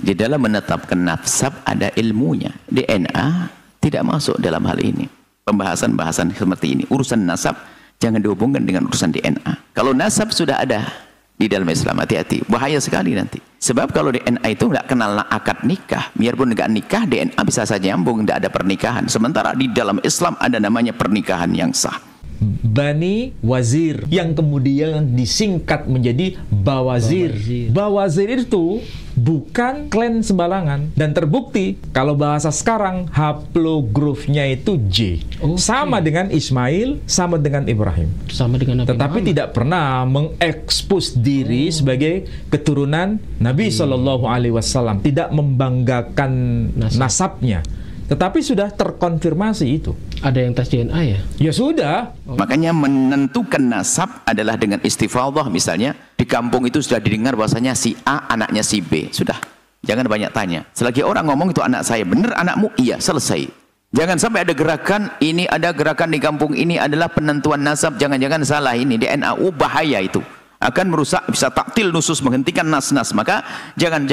Di dalam menetapkan nasab ada ilmunya. DNA tidak masuk dalam hal ini. Pembahasan-bahasan seperti ini. Urusan nasab jangan dihubungkan dengan urusan DNA. Kalau nasab sudah ada di dalam Islam, hati-hati. Bahaya sekali nanti. Sebab kalau DNA itu nggak kenal akad nikah. Biarpun nggak nikah, DNA bisa saja nyambung, nggak ada pernikahan. Sementara di dalam Islam ada namanya pernikahan yang sah. Bani Wazir yang kemudian disingkat menjadi Bawazir. Bawazir itu bukan klan sembarangan dan terbukti kalau bahasa sekarang haplogrofnya itu J. Sama dengan Ismail, sama dengan Ibrahim. Sama dengan Nabi Tetapi Muhammad. tidak pernah mengekspos diri sebagai keturunan Nabi Shallallahu Alaihi Wasallam, tidak membanggakan nasabnya. Tetapi sudah terkonfirmasi itu. Ada yang tes DNA ya? Ya sudah. Makanya menentukan nasab adalah dengan istifadhah. Misalnya di kampung itu sudah didengar bahwasanya si A anaknya si B. Sudah. Jangan banyak tanya. Selagi orang ngomong itu anak saya, benar anakmu? Iya, selesai. Jangan sampai ada gerakan, ini ada gerakan di kampung ini adalah penentuan nasab. Jangan-jangan salah ini DNA. Bahaya itu. Akan merusak, bisa taktil nusus, menghentikan nas-nas. Maka jangan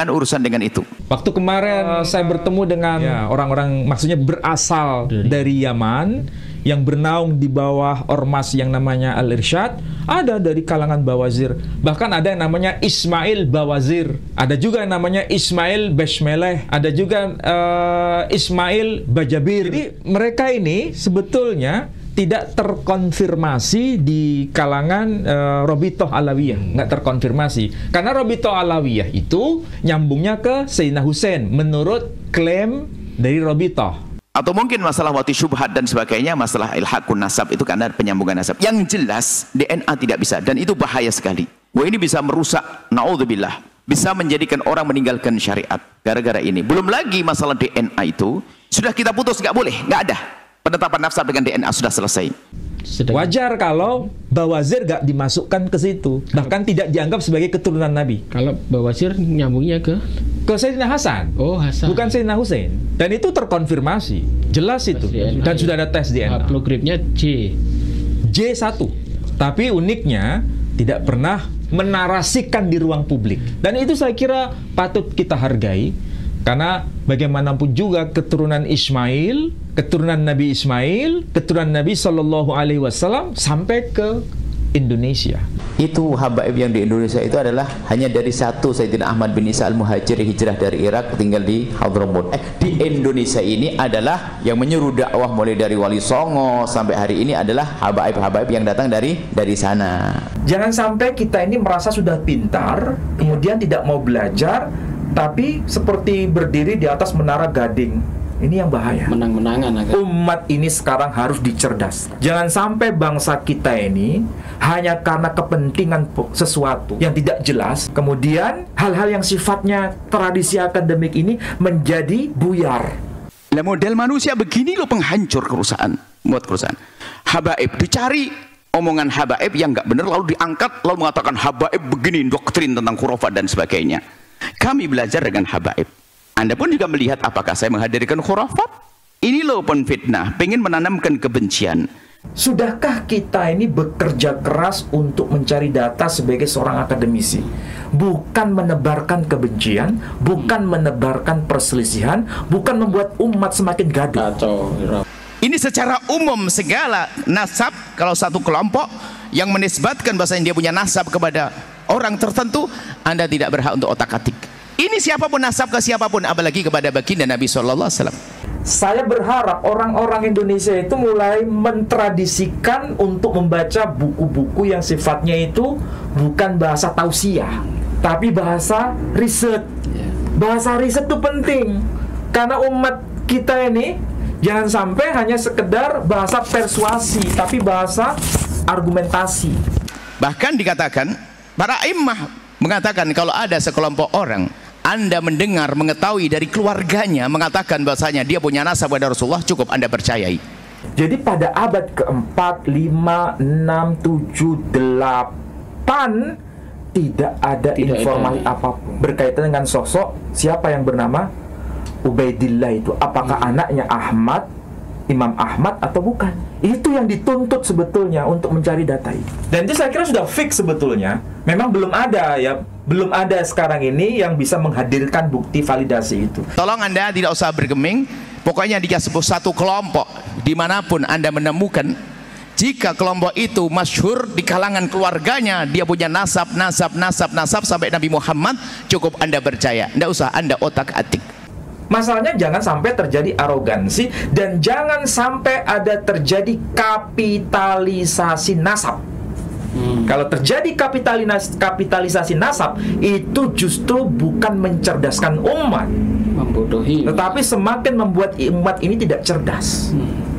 urusan dengan itu. Waktu kemarin saya bertemu dengan orang-orang, maksudnya berasal dari Yaman, yang bernaung di bawah ormas yang namanya Al-Irsyad. Ada dari kalangan Bawazir, bahkan ada yang namanya Ismail Bawazir, ada juga yang namanya Ismail Beshmeleh, ada juga Ismail Bajabir. Jadi mereka ini sebetulnya tidak terkonfirmasi di kalangan Robitoh Alawiyah, nggak terkonfirmasi. Karena Robitoh Alawiyah itu nyambungnya ke Sayyidina Husain menurut klaim dari Robitoh. Atau mungkin masalah wati syubhat dan sebagainya, masalah ilhaqun nasab itu karena penyambungan nasab. Yang jelas DNA tidak bisa, dan itu bahaya sekali. Wah, ini bisa merusak, naudzubillah, bisa menjadikan orang meninggalkan syariat gara-gara ini. Belum lagi masalah DNA itu sudah kita putus, nggak boleh, nggak ada. Penetapan nasab dengan DNA sudah selesai. Wajar kalau Bawazir gak dimasukkan ke situ, bahkan tidak dianggap sebagai keturunan Nabi. Kalau Bawazir nyambungnya ke Sayyidina Hasan. Oh, Hasan. Bukan Sayyidina Husain. Dan itu terkonfirmasi, jelas itu. Dan sudah ada tes DNA. Haplogripnya J1. Tapi uniknya tidak pernah menarasikan di ruang publik. Dan itu saya kira patut kita hargai. Karena bagaimanapun juga keturunan Ismail, keturunan Nabi Ismail, keturunan Nabi Shallallahu Alaihi Wasallam sampai ke Indonesia. Itu habaib yang di Indonesia itu adalah hanya dari satu, Sayyidina Ahmad bin Isa al-Muhajir, hijrah dari Irak, tinggal di Hadramut. Di Indonesia ini adalah yang menyuruh dakwah mulai dari Wali Songo sampai hari ini adalah habaib-habaib yang datang dari sana. Jangan sampai kita ini merasa sudah pintar, kemudian tidak mau belajar, tapi seperti berdiri di atas menara gading. Ini yang bahaya. Menang-menangan. Umat ini sekarang harus dicerdas. Jangan sampai bangsa kita ini hanya karena kepentingan sesuatu yang tidak jelas, kemudian hal-hal yang sifatnya tradisi akademik ini menjadi buyar. Lah model manusia begini loh penghancur kerusahaan, muat kerusahaan. Habaib dicari omongan habaib yang nggak benar lalu diangkat lalu mengatakan habaib begini, doktrin tentang khurafat dan sebagainya. Kami belajar dengan habaib. Anda pun juga melihat apakah saya menghadirkan khurafat? Ini loh penfitnah, pengen menanamkan kebencian. Sudahkah kita ini bekerja keras untuk mencari data sebagai seorang akademisi? Bukan menebarkan kebencian, bukan menebarkan perselisihan, bukan membuat umat semakin gaduh. Ini secara umum segala nasab, kalau satu kelompok yang menisbatkan bahasanya dia punya nasab kepada orang tertentu, Anda tidak berhak untuk otak-atik. Ini siapapun nasab ke siapapun, apalagi kepada baginda Nabi SAW. Saya berharap orang-orang Indonesia itu mulai mentradisikan untuk membaca buku-buku yang sifatnya itu bukan bahasa tausiah, tapi bahasa riset. Bahasa riset itu penting, karena umat kita ini jangan sampai hanya sekedar bahasa persuasi, tapi bahasa argumentasi. Bahkan dikatakan, para imam mengatakan kalau ada sekelompok orang Anda mendengar, mengetahui dari keluarganya mengatakan bahasanya dia punya nasab pada Rasulullah, cukup Anda percayai. Jadi pada abad keempat, 5, 6, 7, 8 tidak ada informasi apapun berkaitan dengan sosok siapa yang bernama Ubaidillah itu. Apakah anaknya Ahmad, Imam Ahmad atau bukan? Itu yang dituntut sebetulnya untuk mencari data itu. Dan itu saya kira sudah fix sebetulnya. Memang belum ada ya belum ada sekarang ini yang bisa menghadirkan bukti validasi itu. Tolong Anda tidak usah bergeming. Pokoknya dia sebut satu kelompok dimanapun Anda menemukan, jika kelompok itu masyhur di kalangan keluarganya, dia punya nasab sampai Nabi Muhammad, cukup Anda percaya. Tidak usah Anda otak-atik. Masalahnya jangan sampai terjadi arogansi dan jangan sampai ada terjadi kapitalisasi nasab. Kalau terjadi kapitalisasi nasab, itu justru bukan mencerdaskan umat, membodohi, tetapi semakin membuat umat ini tidak cerdas.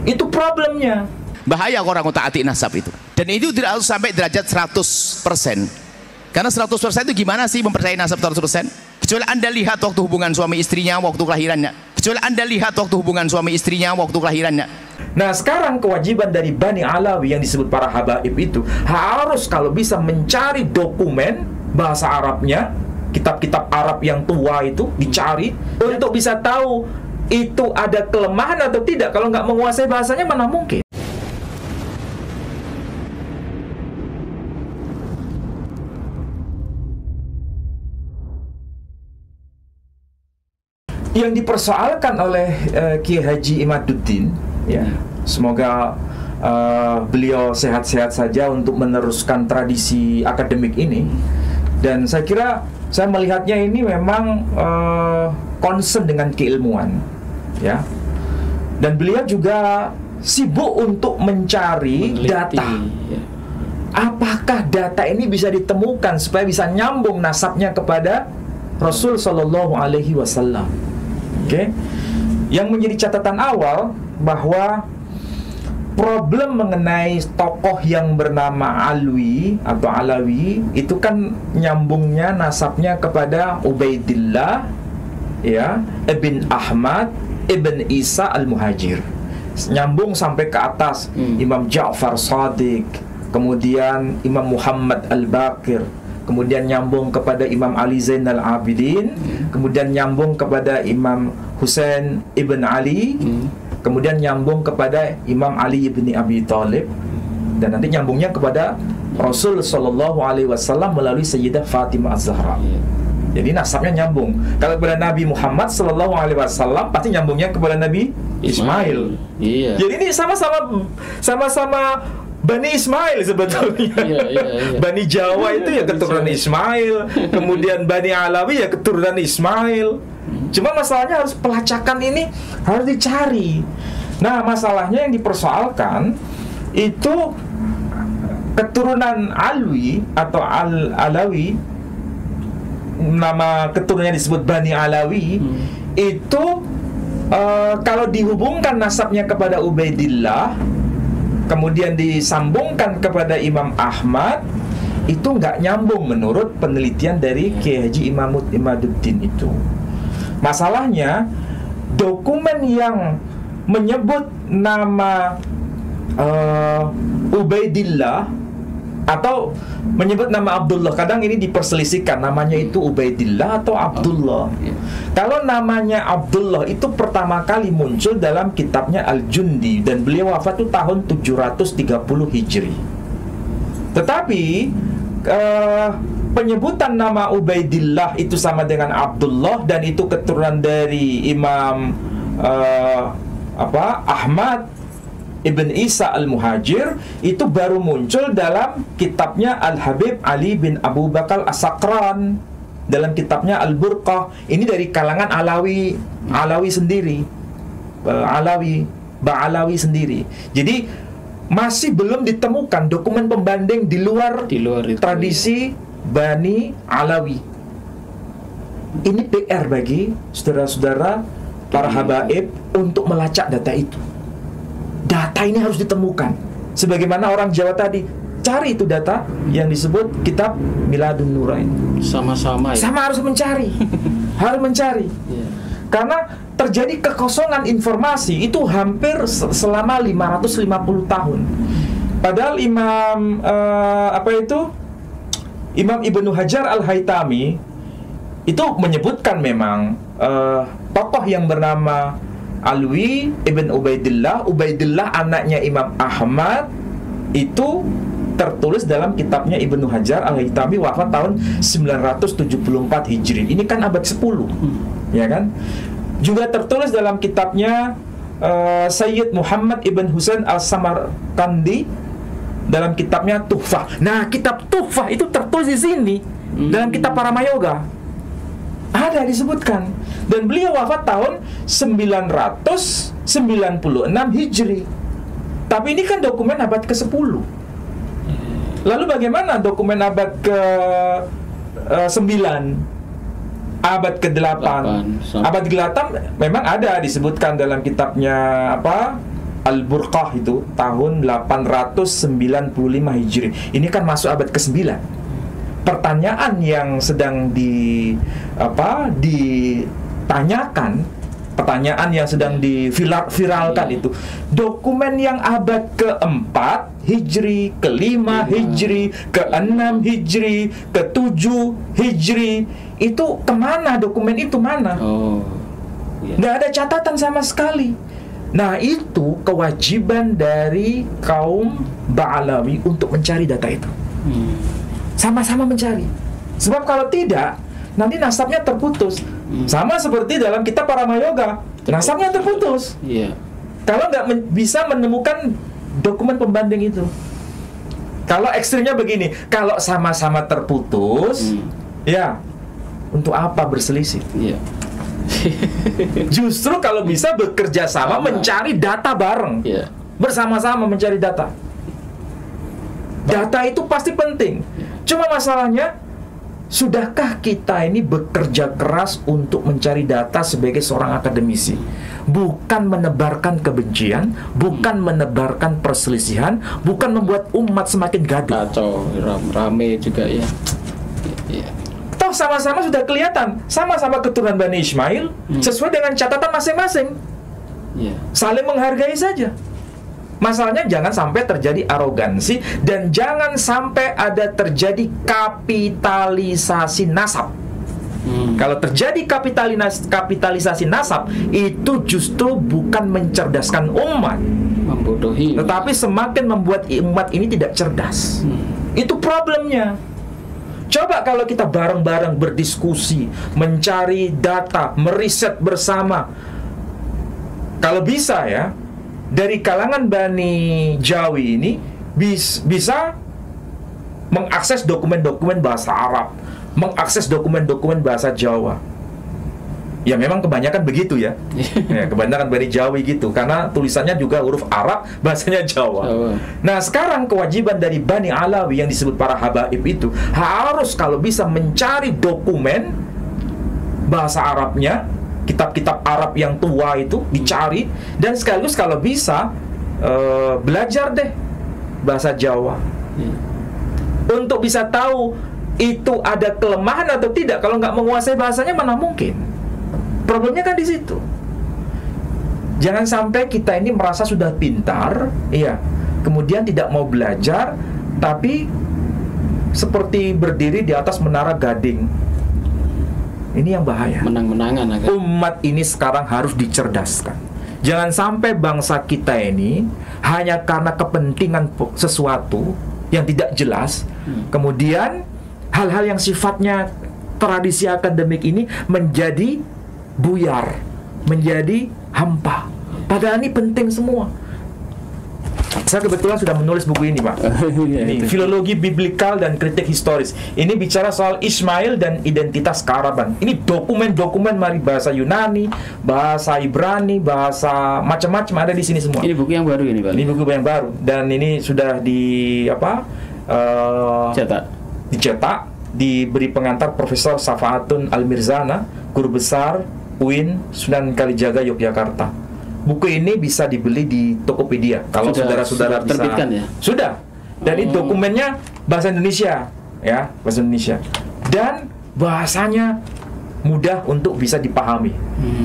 Itu problemnya. Bahaya orang otak-atik nasab itu. Dan itu tidak harus sampai derajat 100%. Karena 100% itu gimana sih mempercayai nasab 100%? Kecuali Anda lihat waktu hubungan suami istrinya waktu kelahirannya. Nah, sekarang kewajiban dari Bani Alawi yang disebut para habaib itu harus kalau bisa mencari dokumen bahasa Arabnya, kitab-kitab Arab yang tua itu dicari untuk bisa tahu itu ada kelemahan atau tidak. Kalau nggak menguasai bahasanya mana mungkin. Yang dipersoalkan oleh Kiai Haji Imaduddin, ya, semoga beliau sehat-sehat saja untuk meneruskan tradisi akademik ini. Dan saya kira saya melihatnya ini memang concern dengan keilmuan, ya. Dan beliau juga sibuk untuk mencari data. Ya. Apakah data ini bisa ditemukan supaya bisa nyambung nasabnya kepada Rasul Shallallahu Alaihi Wasallam. Oke, yang menjadi catatan awal bahwa problem mengenai tokoh yang bernama Alwi atau Alawi itu kan nyambungnya nasabnya kepada Ubaidillah, ya, Ibn Ahmad, Ibn Isa Al-Muhajir, nyambung sampai ke atas Imam Ja'far Shadiq, kemudian Imam Muhammad Al-Baqir, kemudian nyambung kepada Imam Ali Zainal Abidin, kemudian nyambung kepada Imam Husain Ibn Ali, kemudian nyambung kepada Imam Ali ibni Abi Thalib, dan nanti nyambungnya kepada Rasul Sallallahu Alaihi Wasallam melalui Sayyidah Fatimah Az-Zahra. Jadi nasabnya nyambung. Kalau kepada Nabi Muhammad Sallallahu Alaihi Wasallam pasti nyambungnya kepada Nabi Ismail. Iya. Jadi ini sama-sama Bani Ismail sebetulnya. Iya. Bani Jawa itu ya keturunan Ismail, kemudian Bani Alawi ya keturunan Ismail. Cuma masalahnya harus pelacakan ini harus dicari. Nah, masalahnya yang dipersoalkan itu keturunan Alwi atau Alawi, nama keturunannya disebut Bani Alawi, itu kalau dihubungkan nasabnya kepada Ubaidillah, kemudian disambungkan kepada Imam Ahmad, itu nggak nyambung menurut penelitian dari Kiai Haji Imaduddin itu. Masalahnya dokumen yang menyebut nama Ubaidillah atau menyebut nama Abdullah, kadang ini diperselisihkan namanya itu Ubaidillah atau Abdullah. Kalau namanya Abdullah itu pertama kali muncul dalam kitabnya Al-Jundi, dan beliau wafat itu tahun 730 Hijri. Tetapi penyebutan nama Ubaidillah itu sama dengan Abdullah, dan itu keturunan dari Imam Ahmad Ibn Isa Al-Muhajir, itu baru muncul dalam kitabnya Al-Habib Ali bin Abu Bakar As-Sakran, dalam kitabnya Al-Burqah. Ini dari kalangan Alawi sendiri, Ba'alawi sendiri. Jadi masih belum ditemukan dokumen pembanding di luar itu, tradisi Bani Alawi. Ini PR bagi saudara-saudara para habaib untuk melacak data itu. Data ini harus ditemukan. Sebagaimana orang Jawa tadi, cari itu data yang disebut kitab Miladun Nurain. Sama-sama ya? Sama harus mencari. Harus mencari. Yeah. Karena terjadi kekosongan informasi itu hampir selama 550 tahun. Padahal Imam Ibnu Hajar Al-Haytami itu menyebutkan memang tokoh yang bernama Alwi ibn Ubaidillah anaknya Imam Ahmad, itu tertulis dalam kitabnya Ibnu Hajar Al-Haytami, wafat tahun 974 Hijri. Ini kan abad 10, ya kan? Juga tertulis dalam kitabnya Sayyid Muhammad Ibn Husain Al-Samarkandi dalam kitabnya Tuhfah. Nah, kitab Tuhfah itu tertulis di sini dalam kitab Paramayoga. Ada disebutkan. Dan beliau wafat tahun 996 Hijri. Tapi ini kan dokumen abad ke-10. Lalu bagaimana dokumen abad ke-9? Abad ke-8? Abad ke-8 memang ada disebutkan dalam kitabnya Al-Burqah itu tahun 895 Hijri. Ini kan masuk abad ke-9. Pertanyaan yang sedang ditanyakan, pertanyaan yang sedang diviralkan itu, dokumen yang abad ke-4 Hijri, ke-5 Hijri, ke-6 Hijri, ke-7 Hijri, itu kemana dokumen itu mana? Nggak ada catatan sama sekali. Nah, itu kewajiban dari kaum Ba'alawi untuk mencari data itu. Sama-sama mencari. Sebab kalau tidak, nanti nasabnya terputus. Sama seperti dalam kitab Paramayoga, nasabnya terputus. Kalau nggak bisa menemukan dokumen pembanding itu. Kalau ekstrimnya begini, kalau sama-sama terputus, ya untuk apa berselisih? Justru kalau bisa bekerja sama mencari data bareng, bersama-sama mencari data. Data itu pasti penting. Cuma masalahnya, sudahkah kita ini bekerja keras untuk mencari data sebagai seorang akademisi? Bukan menebarkan kebencian, bukan menebarkan perselisihan, bukan membuat umat semakin gaduh. Kacau, rame juga ya. Toh sama-sama sudah kelihatan, sama-sama keturunan Bani Ismail, sesuai dengan catatan masing-masing. Saling menghargai saja. Masalahnya jangan sampai terjadi arogansi dan jangan sampai ada terjadi kapitalisasi nasab. Kalau terjadi kapitalisasi nasab, itu justru bukan mencerdaskan umat, membodohi, tetapi semakin membuat umat ini tidak cerdas. Itu problemnya. Coba kalau kita bareng-bareng berdiskusi, mencari data, meriset bersama. Kalau bisa ya, dari kalangan Bani Jawi ini bisa mengakses dokumen-dokumen bahasa Arab, mengakses dokumen-dokumen bahasa Jawa. Ya memang kebanyakan begitu ya. Kebanyakan Bani Jawi gitu, karena tulisannya juga huruf Arab, bahasanya Jawa. Nah, sekarang kewajiban dari Bani Alawi yang disebut para habaib itu harus kalau bisa mencari dokumen bahasa Arabnya, kitab-kitab Arab yang tua itu dicari, dan sekaligus kalau bisa belajar deh bahasa Jawa untuk bisa tahu itu ada kelemahan atau tidak. Kalau nggak menguasai bahasanya mana mungkin. Problemnya kan di situ. Jangan sampai kita ini merasa sudah pintar, kemudian tidak mau belajar, tapi seperti berdiri di atas menara gading. Ini yang bahaya. Menang-menangan agak. Umat ini sekarang harus dicerdaskan. Jangan sampai bangsa kita ini hanya karena kepentingan sesuatu yang tidak jelas, kemudian hal-hal yang sifatnya tradisi akademik ini menjadi buyar, menjadi hampa. Padahal ini penting semua. Saya kebetulan sudah menulis buku ini, Pak. Ini Filologi Biblikal dan Kritik Historis. Ini bicara soal Ismail dan identitas kearaban. Ini dokumen-dokumen dari bahasa Yunani, bahasa Ibrani, bahasa macam-macam ada di sini semua. Ini buku yang baru ini, Pak. Ini buku yang baru dan ini sudah dicetak, diberi pengantar Profesor Safaatun Al-Mirzana, guru besar UIN Sunan Kalijaga Yogyakarta. Buku ini bisa dibeli di Tokopedia. Kalau saudara-saudara bisa terbitkan ya? Sudah. Dan ini dokumennya bahasa Indonesia, ya, bahasa Indonesia. Dan bahasanya mudah untuk bisa dipahami.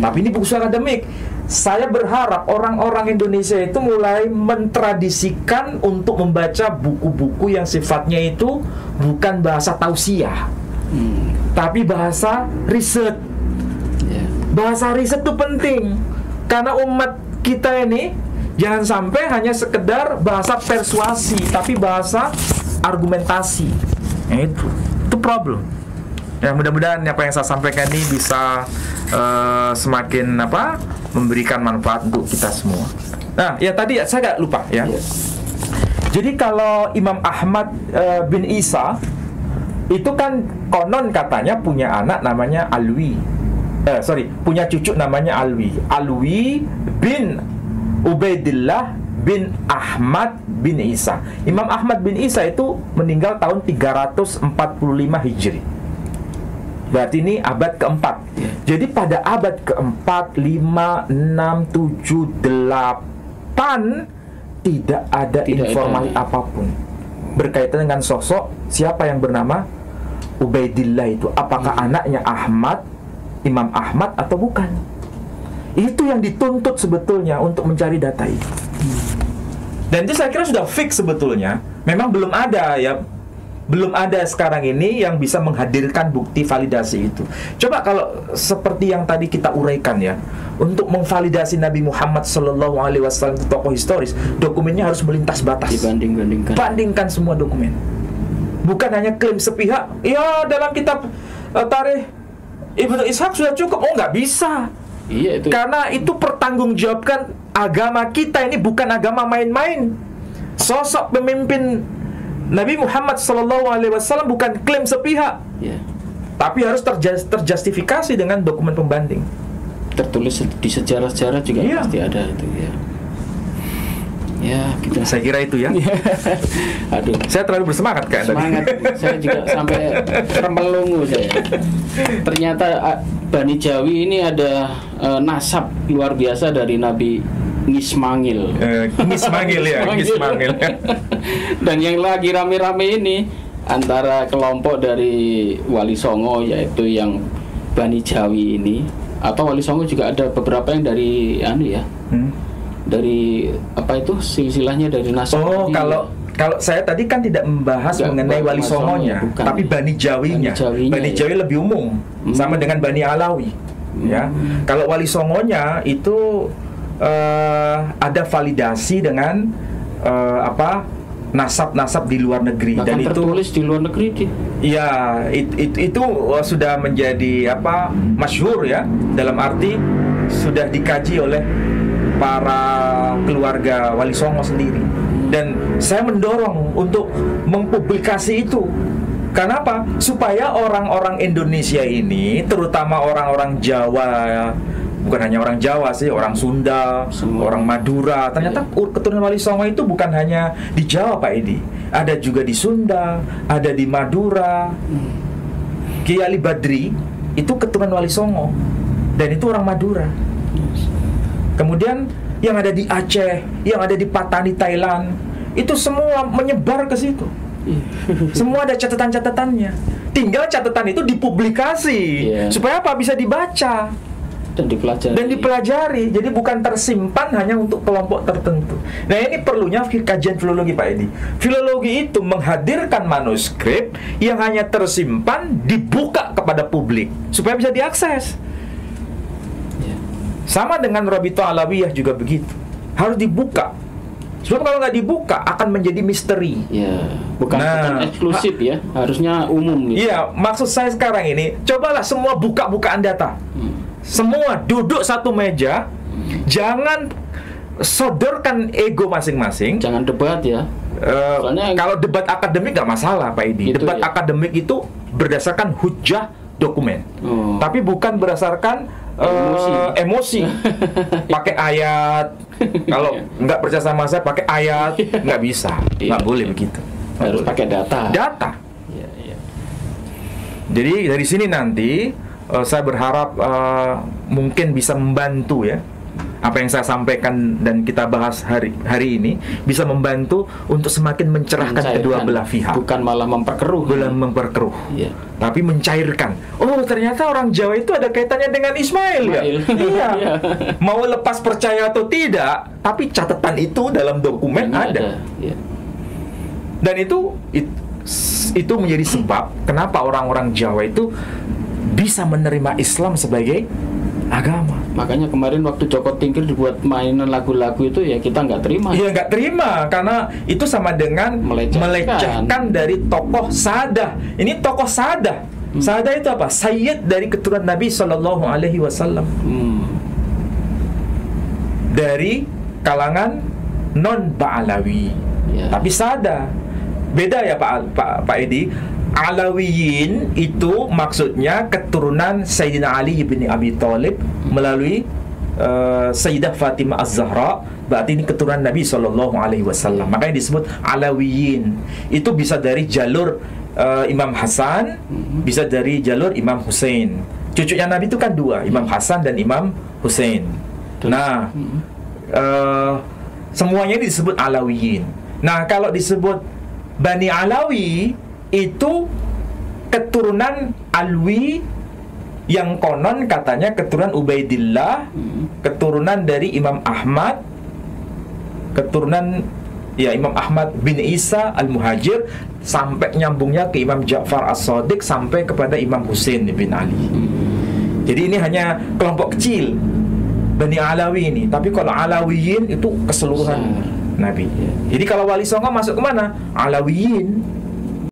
Tapi ini buku akademik. Saya berharap orang-orang Indonesia itu mulai mentradisikan untuk membaca buku-buku yang sifatnya itu bukan bahasa tausiah, tapi bahasa riset. Bahasa riset itu penting. Karena umat kita ini jangan sampai hanya sekedar bahasa persuasi, tapi bahasa argumentasi. Ya, itu problem. Ya, mudah-mudahan apa yang saya sampaikan ini bisa semakin memberikan manfaat untuk kita semua. Nah, ya tadi saya nggak lupa ya. Jadi kalau Imam Ahmad bin Isa itu kan konon katanya punya anak namanya Alwi. Punya cucu namanya Alwi. Alwi bin Ubaidillah bin Ahmad bin Isa. Imam Ahmad bin Isa itu meninggal tahun 345 Hijri. Berarti ini abad keempat. Jadi pada abad keempat, 5, 6, 7, 8 tidak ada informasi apapun berkaitan dengan sosok siapa yang bernama Ubaidillah itu. Apakah anaknya Ahmad, Imam Ahmad atau bukan? Itu yang dituntut sebetulnya untuk mencari data itu. Dan itu saya kira sudah fix sebetulnya. Memang belum ada ya. Belum ada sekarang ini yang bisa menghadirkan bukti validasi itu. Coba kalau seperti yang tadi kita uraikan ya, untuk memvalidasi Nabi Muhammad SAW itu tokoh historis, dokumennya harus melintas batas. Bandingkan semua dokumen. Bukan hanya klaim sepihak. Ya dalam kitab tarikh Ibnu Ishaq sudah cukup. Oh nggak bisa. Iya, itu. Karena itu pertanggungjawabkan agama kita ini bukan agama main-main. Sosok pemimpin Nabi Muhammad SAW bukan klaim sepihak, tapi harus terjustifikasi dengan dokumen pembanding. Tertulis di sejarah-sejarah juga pasti ada itu ya. Ya, saya kira itu ya. Aduh, saya terlalu bersemangat kan semangat. Saya juga sampai remelungu saya. Ternyata Bani Jawi ini ada nasab luar biasa dari Nabi Ngismangil. Ngismangil ya, Ngismangil. Dan yang lagi rame-rame ini antara kelompok dari Wali Songo, yaitu yang Bani Jawi ini, atau Wali Songo juga ada beberapa yang dari dari apa itu silsilahnya dari nasab. Oh, kalau saya tadi kan tidak membahas mengenai Wali Songonya, tapi Bani Jawinya. Bani Jawi lebih umum, sama dengan Bani Alawi. Ya, kalau Wali Songonya itu ada validasi dengan nasab-nasab di luar negeri. Bahkan dan tertulis di luar negeri. Ya, itu sudah menjadi masyhur ya, dalam arti sudah dikaji oleh para keluarga Wali Songo sendiri. Dan saya mendorong untuk mempublikasi itu. Kenapa? Supaya orang-orang Indonesia ini, terutama orang-orang Jawa, bukan hanya orang Jawa sih, orang Sunda, orang Madura. Ternyata keturunan Wali Songo itu bukan hanya di Jawa, Pak Edi. Ada juga di Sunda, ada di Madura. Kiai Ali Badri itu keturunan Wali Songo, dan itu orang Madura. Kemudian yang ada di Aceh, yang ada di Patani Thailand, itu semua menyebar ke situ. Semua ada catatan-catatannya. Tinggal catatan itu dipublikasi supaya apa? Bisa dibaca dan dipelajari. Jadi bukan tersimpan hanya untuk kelompok tertentu. Nah, ini perlunya kajian filologi, Pak Edi. Filologi itu menghadirkan manuskrip yang hanya tersimpan, dibuka kepada publik supaya bisa diakses. Sama dengan Rabithah Alawiyah juga begitu, harus dibuka. Sebab kalau nggak dibuka akan menjadi misteri. Bukan eksklusif ya, harusnya umum gitu. Iya, maksud saya sekarang ini, cobalah semua buka-bukaan data. Semua duduk satu meja, jangan sodorkan ego masing-masing. Jangan debat ya. Kalau debat akademik nggak masalah, Pak Edi. Debat akademik itu berdasarkan hujah dokumen, tapi bukan berdasarkan emosi. Pakai ayat. Kalau nggak percaya sama saya, pakai ayat. Nggak bisa, nggak boleh begitu. Harus pakai data. Jadi dari sini nanti saya berharap mungkin bisa membantu ya, apa yang saya sampaikan dan kita bahas hari ini bisa membantu untuk semakin mencerahkan kedua belah pihak. Bukan malah memperkeruh. Tapi mencairkan. Oh, ternyata orang Jawa itu ada kaitannya dengan Ismail. Ya. Iya. Mau lepas percaya atau tidak, tapi catatan itu dalam dokumen ada. Dan itu menjadi sebab kenapa orang-orang Jawa itu bisa menerima Islam sebagai agama. Makanya kemarin waktu Joko Tingkir dibuat mainan lagu-lagu itu ya kita nggak terima. Iya, nggak terima karena itu sama dengan melecehkan dari tokoh Sadah. Ini tokoh Sadah. Sadah itu apa? Sayyid dari keturunan Nabi Shallallahu Alaihi Wasallam. Dari kalangan non Ba'alawi. Ya. Tapi Sadah. Beda ya Pak Edi. Alawiyin itu maksudnya keturunan Sayyidina Ali bin Abi Thalib melalui Sayyidah Fatimah Az-Zahra, berarti ini keturunan Nabi Shallallahu Alaihi Wasallam. Makanya disebut Alawiyin. Itu bisa dari jalur Imam Hasan, bisa dari jalur Imam Hussein. Cucunya Nabi itu kan dua, Imam Hasan dan Imam Hussein. Nah, semuanya disebut Alawiyin. Nah, kalau disebut Bani Alawi itu keturunan Alwi yang konon katanya keturunan Ubaidillah, keturunan dari Imam Ahmad, keturunan ya Imam Ahmad bin Isa Al-Muhajir, sampai nyambungnya ke Imam Ja'far As-Shadiq sampai kepada Imam Husain bin Ali. Jadi ini hanya kelompok kecil Bani Alawi ini, tapi kalau Alawiyin itu keseluruhan Nabi. Jadi kalau Wali Songo masuk kemana? Alawiyin.